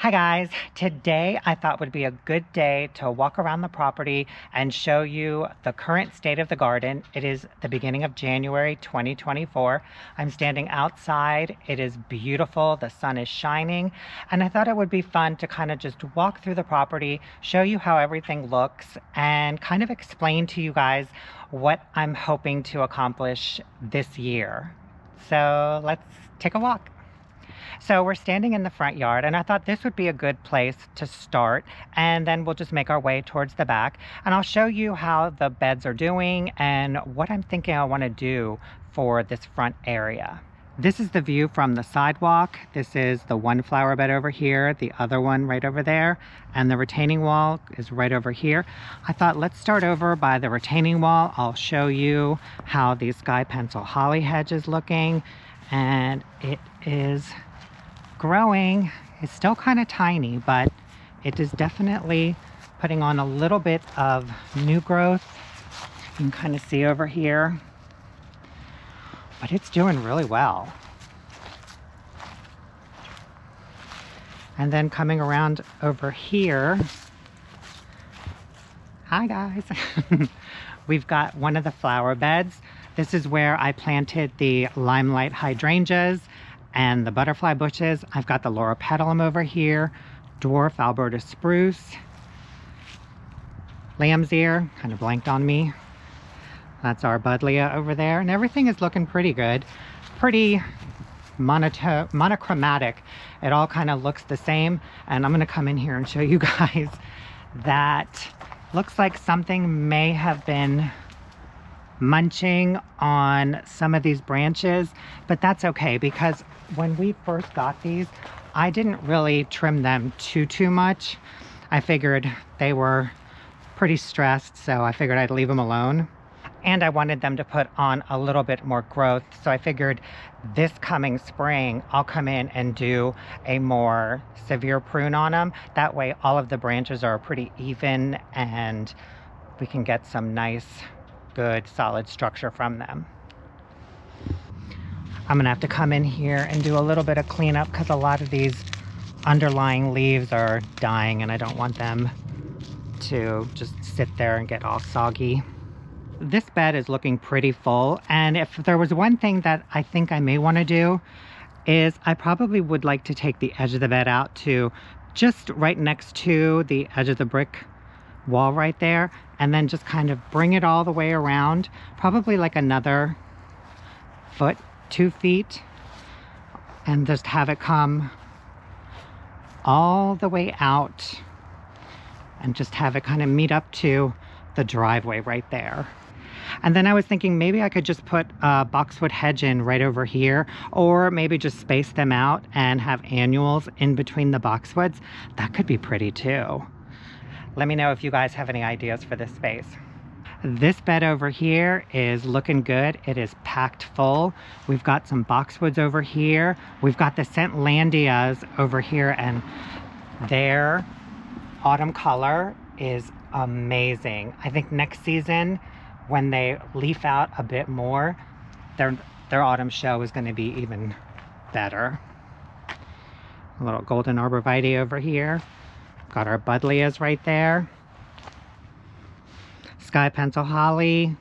Hi guys, today I thought would be a good day to walk around the property and show you the current state of the garden. It is the beginning of January 2024. I'm standing outside. It is beautiful. The sun is shining, and I thought it would be fun to kind of just walk through the property, show you how everything looks, and kind of explain to you guys what I'm hoping to accomplish this year. So let's take a walk. So we're standing in the front yard, and I thought this would be a good place to start, and then we'll just make our way towards the back, and I'll show you how the beds are doing and what I'm thinking I want to do for this front area. This is the view from the sidewalk. This is the one flower bed over here, the other one right over there, and the retaining wall is right over here. I thought let's start over by the retaining wall. I'll show you how the sky pencil holly hedge is looking, and it is growing. It's still kind of tiny, but it is definitely putting on a little bit of new growth. You can kind of see over here, but it's doing really well. And then coming around over here, hi guys, we've got one of the flower beds. This is where I planted the limelight hydrangeas and the butterfly bushes. I've got the loropetalum over here, dwarf Alberta spruce, lamb's ear, kind of blanked on me. That's our buddleia over there, and everything is looking pretty good. Pretty monochromatic. It all kind of looks the same, and I'm gonna come in here and show you guys that looks like something may have been munching on some of these branches, but that's okay, because when we first got these, I didn't really trim them too much. I figured they were pretty stressed, so I figured I'd leave them alone. And I wanted them to put on a little bit more growth, so I figured this coming spring I'll come in and do a more severe prune on them. That way all of the branches are pretty even and we can get some nice, good, solid structure from them. I'm gonna have to come in here and do a little bit of cleanup because a lot of these underlying leaves are dying and I don't want them to just sit there and get all soggy. This bed is looking pretty full, and if there was one thing that I think I may want to do is I probably would like to take the edge of the bed out to just right next to the edge of the brick wall right there, and then just kind of bring it all the way around, probably like another foot, 2 feet, and just have it come all the way out and just have it kind of meet up to the driveway right there. And then I was thinking maybe I could just put a boxwood hedge in right over here, or maybe just space them out and have annuals in between the boxwoods. That could be pretty too. Let me know if you guys have any ideas for this space. This bed over here is looking good. It is packed full. We've got some boxwoods over here. We've got the Scentlandias over here, and their autumn color is amazing. I think next season, when they leaf out a bit more, their autumn show is going to be even better. A little golden arborvitae over here. Got our buddleias right there. Sky pencil holly,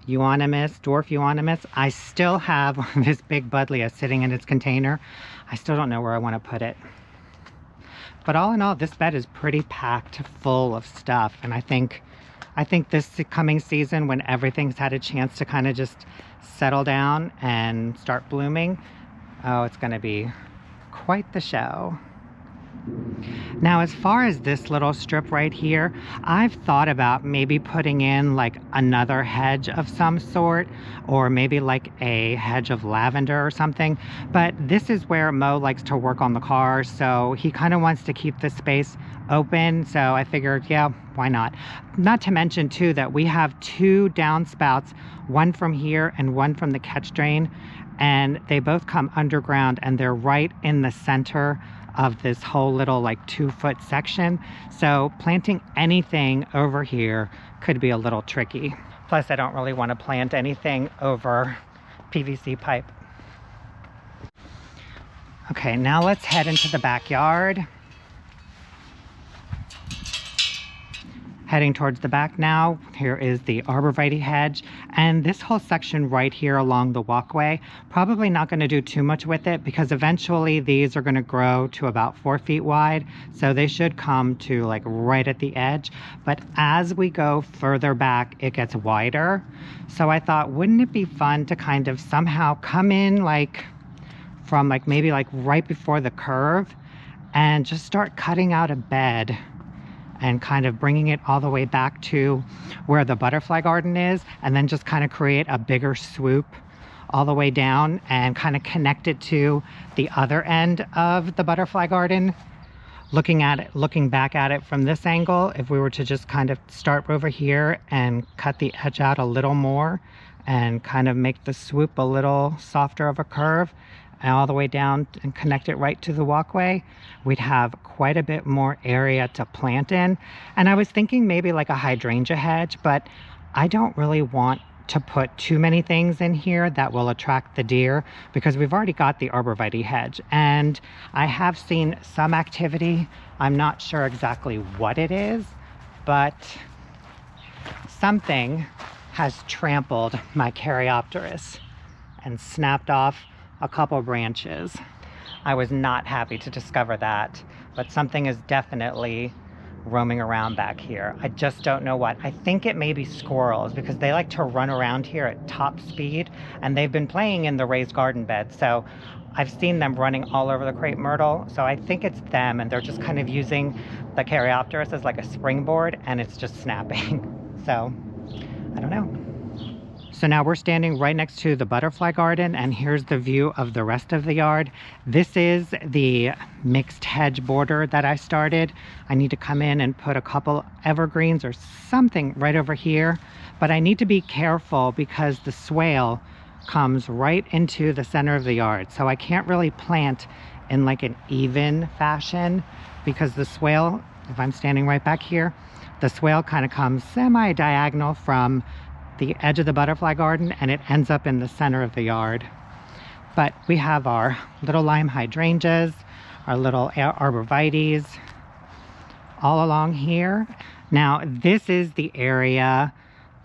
euonymus, dwarf euonymus. I still have this big buddleia sitting in its container. I still don't know where I want to put it. But all in all, this bed is pretty packed full of stuff, and I think this coming season, when everything's had a chance to kind of just settle down and start blooming, oh, it's going to be quite the show. Now, as far as this little strip right here, I've thought about maybe putting in like another hedge of some sort, or maybe like a hedge of lavender or something. But this is where Mo likes to work on the car, so he kind of wants to keep the space open. So I figured, yeah, why not? Not to mention too that we have 2 downspouts, one from here and one from the catch drain, and they both come underground, and they're right in the center of this whole little like 2-foot section. So planting anything over here could be a little tricky. Plus, I don't really want to plant anything over PVC pipe. Okay, now let's head into the backyard. Heading towards the back now, here is the arborvitae hedge, and this whole section right here along the walkway, probably not going to do too much with it because eventually these are going to grow to about 4 feet wide, so they should come to like right at the edge. But as we go further back, it gets wider. So I thought, wouldn't it be fun to kind of somehow come in like from like maybe like right before the curve and just start cutting out a bed and kind of bringing it all the way back to where the butterfly garden is, and then just kind of create a bigger swoop all the way down and kind of connect it to the other end of the butterfly garden. Looking back at it from this angle, if we were to just kind of start over here and cut the edge out a little more and kind of make the swoop a little softer of a curve and all the way down and connect it right to the walkway, we'd have quite a bit more area to plant in. And I was thinking maybe like a hydrangea hedge, but I don't really want to put too many things in here that will attract the deer because we've already got the arborvitae hedge. And I have seen some activity. I'm not sure exactly what it is, but something has trampled my Caryopteris and snapped off a couple branches. I was not happy to discover that, but something is definitely roaming around back here. I just don't know what. I think it may be squirrels because they like to run around here at top speed, and they've been playing in the raised garden bed. So I've seen them running all over the crepe myrtle. So I think it's them, and they're just kind of using the Caryopteris as like a springboard, and it's just snapping. So I don't know. So now we're standing right next to the butterfly garden, and here's the view of the rest of the yard. This is the mixed hedge border that I started. I need to come in and put a couple evergreens or something right over here, but I need to be careful because the swale comes right into the center of the yard. So I can't really plant in like an even fashion because the swale, if I'm standing right back here, the swale kind of comes semi-diagonal from the edge of the butterfly garden and it ends up in the center of the yard. But we have our little lime hydrangeas, our little arborvitaes all along here. Now this is the area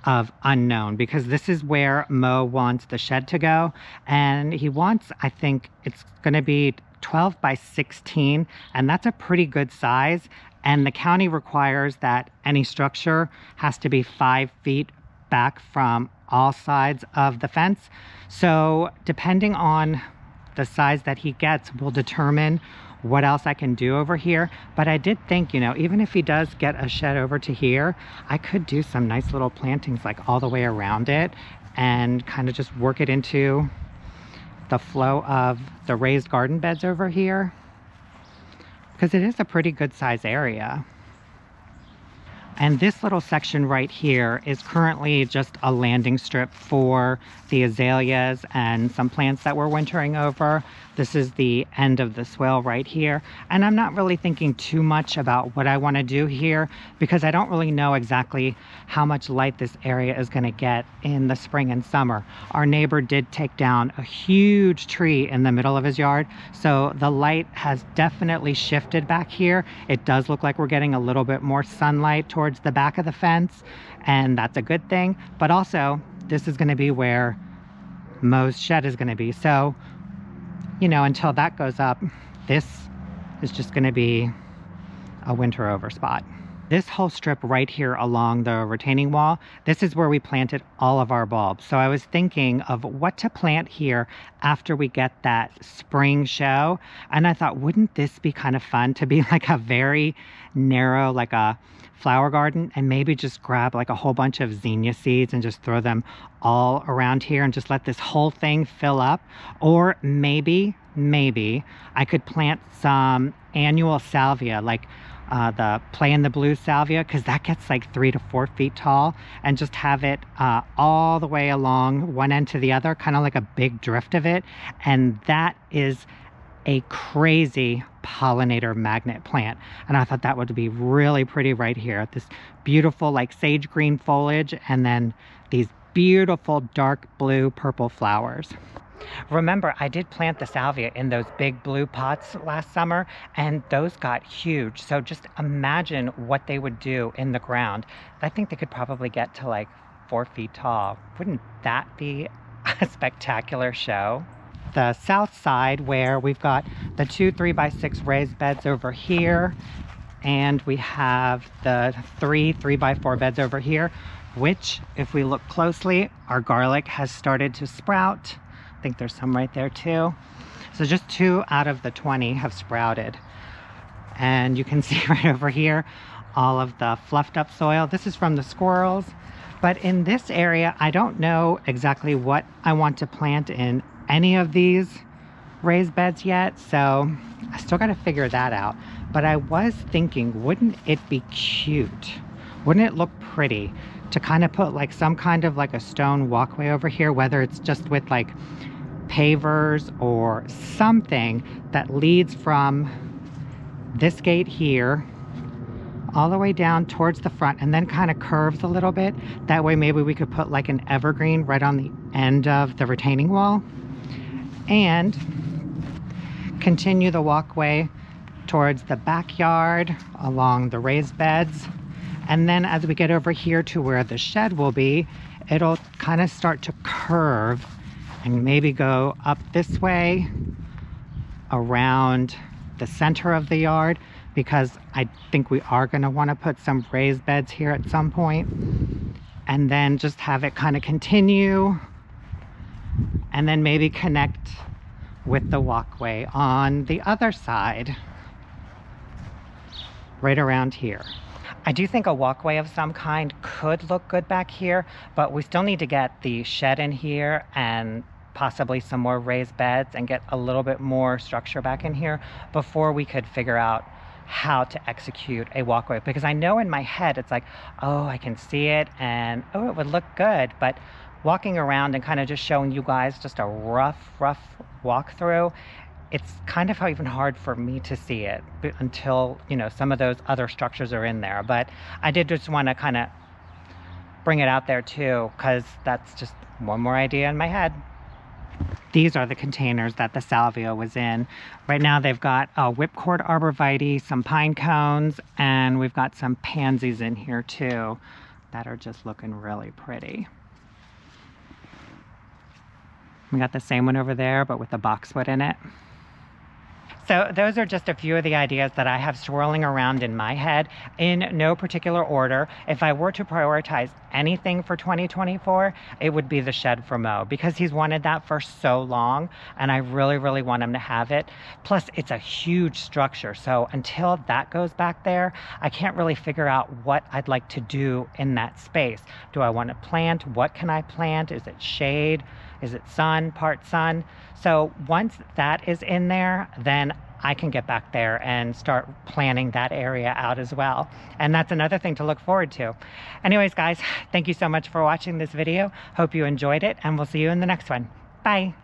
of unknown because this is where Mo wants the shed to go, and he wants, I think it's going to be 12 by 16, and that's a pretty good size, and the county requires that any structure has to be 5 feet back from all sides of the fence. So depending on the size that he gets will determine what else I can do over here. But I did think, you know, even if he does get a shed over to here, I could do some nice little plantings like all the way around it and kind of just work it into the flow of the raised garden beds over here because it is a pretty good size area. And this little section right here is currently just a landing strip for the azaleas and some plants that we're wintering over. This is the end of the swale right here. And I'm not really thinking too much about what I want to do here because I don't really know exactly how much light this area is going to get in the spring and summer. Our neighbor did take down a huge tree in the middle of his yard, so the light has definitely shifted back here. It does look like we're getting a little bit more sunlight towards the back of the fence, and that's a good thing. But also, this is going to be where Mo's shed is going to be. So, you know, until that goes up, this is just going to be a winter over spot. This whole strip right here along the retaining wall, this is where we planted all of our bulbs. So I was thinking of what to plant here after we get that spring show. And I thought, wouldn't this be kind of fun to be like a very narrow, like a flower garden, and maybe just grab like a whole bunch of zinnia seeds and just throw them all around here and just let this whole thing fill up. Or maybe I could plant some annual salvia, like the Play in the Blue salvia, because that gets like 3 to 4 feet tall, and just have it all the way along one end to the other, kind of like a big drift of it. And that is a crazy pollinator magnet plant, and I thought that would be really pretty right here. This beautiful like sage green foliage and then these beautiful dark blue purple flowers. Remember, I did plant the salvia in those big blue pots last summer, and those got huge. So just imagine what they would do in the ground. I think they could probably get to like 4 feet tall. Wouldn't that be a spectacular show? The south side, where we've got the 2 3x6 raised beds over here, and we have the 3 3x4 beds over here, which, if we look closely, our garlic has started to sprout. I think there's some right there too. So just 2 out of the 20 have sprouted. And you can see right over here all of the fluffed up soil. This is from the squirrels. But in this area, I don't know exactly what I want to plant in any of these raised beds yet, so I still got to figure that out. But I was thinking, wouldn't it be cute? Wouldn't it look pretty to kind of put like some kind of like a stone walkway over here, whether it's just with like pavers or something that leads from this gate here all the way down towards the front and then kind of curves a little bit. That way maybe we could put like an evergreen right on the end of the retaining wall and continue the walkway towards the backyard along the raised beds. And then as we get over here to where the shed will be, it'll kind of start to curve and maybe go up this way around the center of the yard, because I think we are going to want to put some raised beds here at some point, and then just have it kind of continue and then maybe connect with the walkway on the other side right around here. I do think a walkway of some kind could look good back here, but we still need to get the shed in here and possibly some more raised beds and get a little bit more structure back in here before we could figure out how to execute a walkway. Because I know in my head it's like, oh, I can see it and oh, it would look good, but walking around and kind of just showing you guys just a rough walkthrough, it's kind of even hard for me to see it until, you know, some of those other structures are in there. But I did just want to kind of bring it out there too, because that's just one more idea in my head. These are the containers that the salvia was in. Right now they've got a whipcord arborvitae, some pine cones, and we've got some pansies in here too that are just looking really pretty. We got the same one over there, but with the boxwood in it. So those are just a few of the ideas that I have swirling around in my head in no particular order. If I were to prioritize anything for 2024, it would be the shed for Mo, because he's wanted that for so long and I really want him to have it. Plus it's a huge structure. So until that goes back there, I can't really figure out what I'd like to do in that space. Do I want to plant? What can I plant? Is it shade? Is it sun, part sun? So once that is in there, then I can get back there and start planning that area out as well. And that's another thing to look forward to. Anyways, guys, thank you so much for watching this video. Hope you enjoyed it, and we'll see you in the next one. Bye.